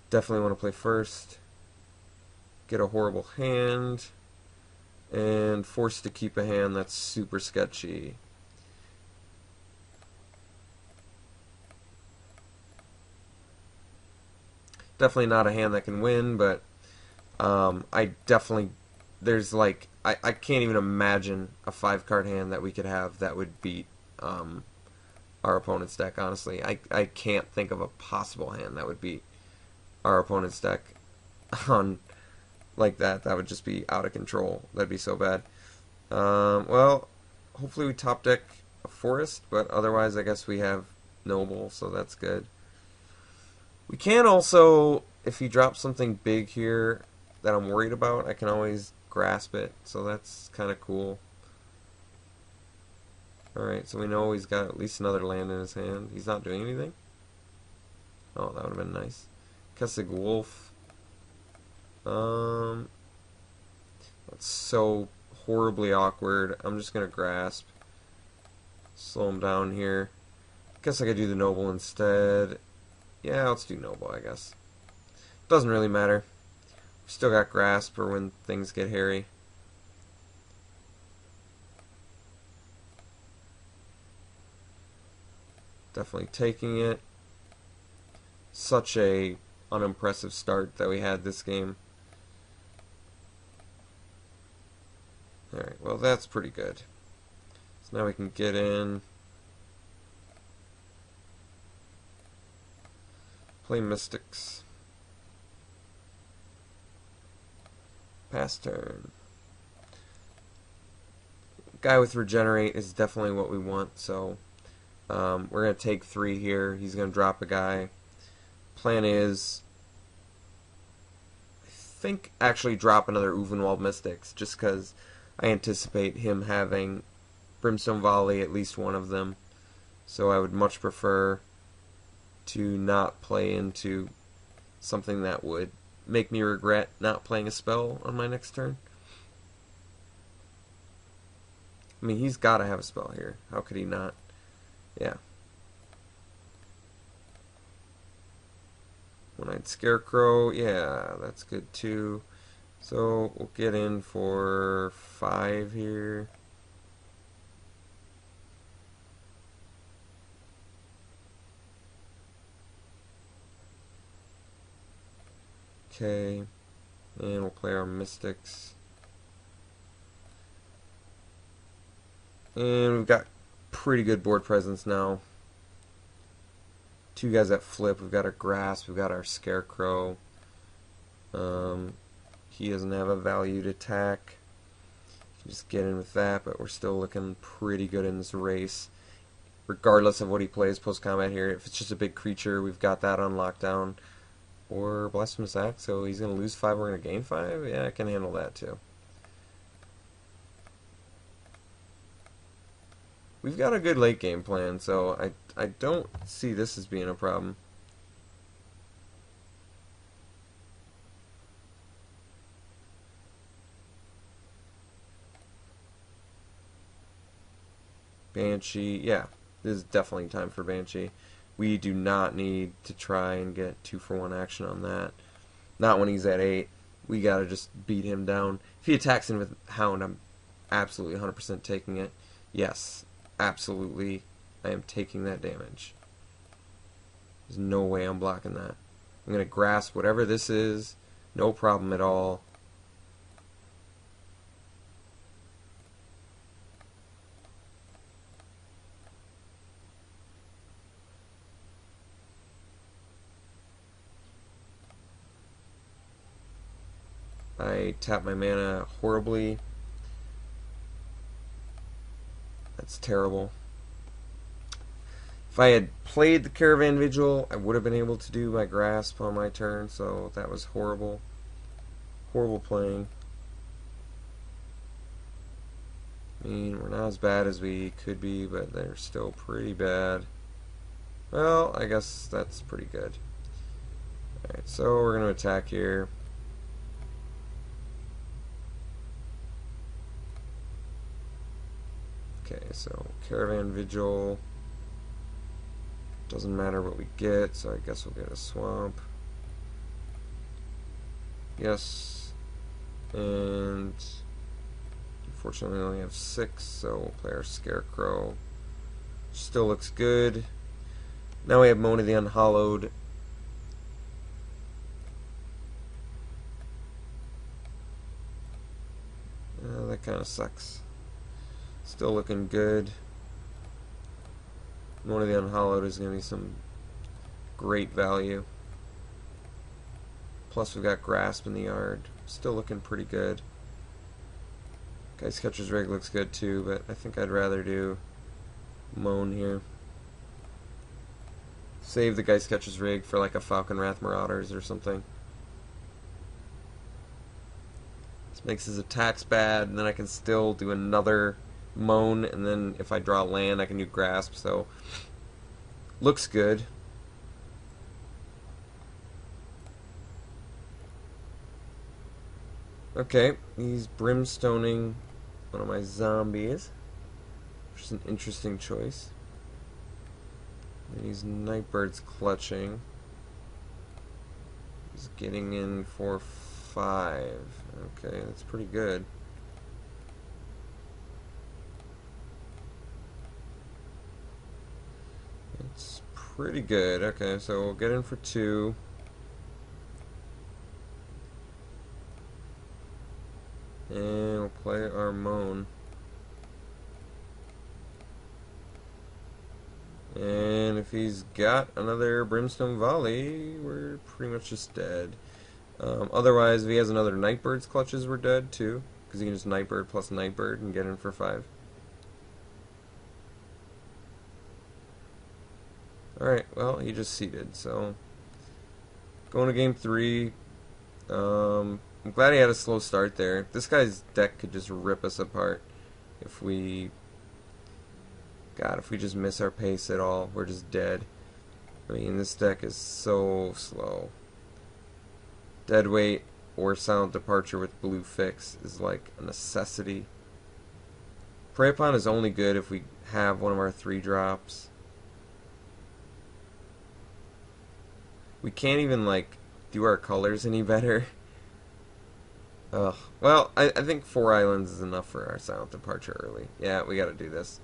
Definitely want to play first. Get a horrible hand. And forced to keep a hand that's super sketchy. Definitely not a hand that can win, but I definitely, there's like, I can't even imagine a 5 card hand that we could have that would beat our opponent's deck, honestly. I can't think of a possible hand that would beat our opponent's deck on like that. That would just be out of control. That'd be so bad. Well, hopefully we top deck a forest, but otherwise I guess we have noble, so that's good. We can also, if he drops something big here that I'm worried about, I can always grasp it, so that's kind of cool. Alright, so we know he's got at least another land in his hand. He's not doing anything? Oh, that would have been nice. Kessig Wolf. That's so horribly awkward. I'm just going to grasp. Slow him down here. Guess I could do the noble instead. Yeah, let's do noble, I guess. Doesn't really matter. We still got grasp for when things get hairy. Definitely taking it. Such a unimpressive start that we had this game. Alright, well that's pretty good. So now we can get in. Play Mystics. Pass turn. Guy with Regenerate is definitely what we want, so we're going to take 3 here. He's going to drop a guy. Plan is, I think, actually drop another Uvenwald Mystics, just because I anticipate him having Brimstone Volley, at least one of them. So I would much prefer to not play into something that would make me regret not playing a spell on my next turn. I mean, he's got to have a spell here. How could he not? Yeah. One-Eyed Scarecrow. Yeah, that's good too. So we'll get in for 5 here. Okay. And we'll play our Mystics. And we've got pretty good board presence now. 2 guys that flip. We've got our Grasp. We've got our Scarecrow. He doesn't have a valued attack. Just get in with that, but we're still looking pretty good in this race. Regardless of what he plays post-combat here. If it's just a big creature, we've got that on lockdown. Or Blasphemous Act, so he's going to lose 5, we're going to gain 5? Yeah, I can handle that too. We've got a good late game plan, so I don't see this as being a problem. Banshee, yeah, this is definitely time for Banshee. We do not need to try and get 2-for-1 action on that. Not when he's at 8. We gotta just beat him down. If he attacks in with Hound, I'm absolutely 100% taking it. Yes, absolutely, I am taking that damage. There's no way I'm blocking that. I'm going to grasp whatever this is, no problem at all. I tap my mana horribly. That's terrible. If I had played the Caravan Vigil, I would have been able to do my Grasp on my turn, so that was horrible. Horrible playing. I mean, we're not as bad as we could be, but they're still pretty bad. Well, I guess that's pretty good. Alright, so we're going to attack here. Okay, so Caravan Vigil. Doesn't matter what we get, so I guess we'll get a swamp. Yes. And unfortunately, we only have 6, so we'll play our Scarecrow. Still looks good. Now we have Mona the Unhallowed. That kind of sucks. Still looking good. Mona the Unhallowed is going to be some great value. Plus we've got Grasp in the yard. Still looking pretty good. Guy's Catcher's Rig looks good too, but I think I'd rather do Moan here. Save the Guy's Catcher's Rig for like a Falcon Wrath Marauders or something. This makes his attacks bad, and then I can still do another Moan, and then if I draw land I can do Grasp, so looks good. Okay, he's Brimstoning one of my zombies, which is an interesting choice. And he's Nightbird's clutching. He's getting in for 5. Okay, that's pretty good. It's pretty good. Okay, so we'll get in for 2. And we'll play our Moan. And if he's got another Brimstone Volley, we're pretty much just dead. Otherwise, if he has another Nightbird's Clutches, we're dead too. Because he can just Nightbird plus Nightbird and get in for 5. Alright, well, he just seeded, so going to game 3. I'm glad he had a slow start there. This guy's deck could just rip us apart if we... God, if we just miss our pace at all, we're just dead. I mean, this deck is so slow. Deadweight or Silent Departure with blue fix is like a necessity. Prey Upon is only good if we have one of our 3 drops. We can't even like do our colors any better. Ugh. Well, I think 4 islands is enough for our Silent Departure early. Yeah, we gotta do this.